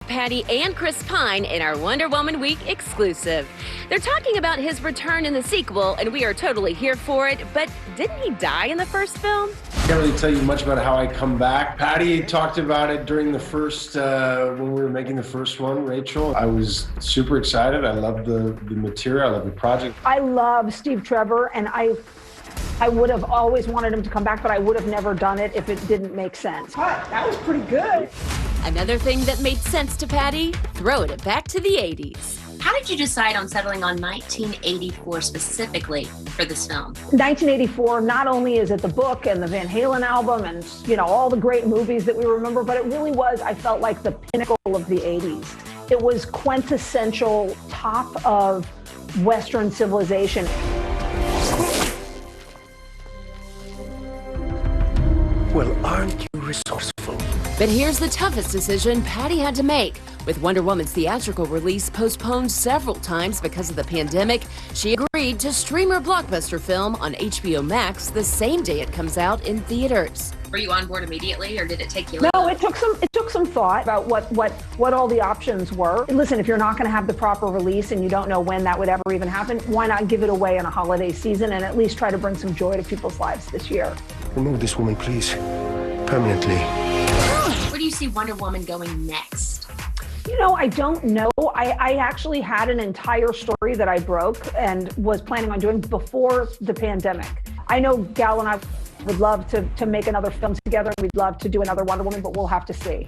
Patty and Chris Pine in our Wonder Woman Week exclusive. They're talking about his return in the sequel, and we are totally here for it. But didn't he die in the first film? Can't really tell you much about how I come back. Patty talked about it during the first, when we were making the first one, Rachel. I was super excited. I loved the material. I loved the project. I love Steve Trevor, and I would have always wanted him to come back, but I would have never done it if it didn't make sense. That was pretty good. Another thing that made sense to Patty, throwing it back to the 80s. How did you decide on settling on 1984 specifically for this film? 1984, not only is it the book and the Van Halen album and, all the great movies that we remember, but it really was, I felt like, the pinnacle of the 80s. It was quintessential top of Western civilization. Well, aren't you resourceful? But here's the toughest decision Patty had to make. With Wonder Woman's theatrical release postponed several times because of the pandemic, she agreed to stream her blockbuster film on HBO Max the same day it comes out in theaters. Were you on board immediately, or did it take you? No, it took some thought about what all the options were. Listen, if you're not going to have the proper release and you don't know when that would ever even happen, why not give it away in a holiday season and at least try to bring some joy to people's lives this year? Remove this woman, please. Permanently. Where do you see Wonder Woman going next? I don't know. I actually had an entire story that I broke and was planning on doing before the pandemic. I know Gal and I would love to make another film together, and we'd love to do another Wonder Woman, but we'll have to see.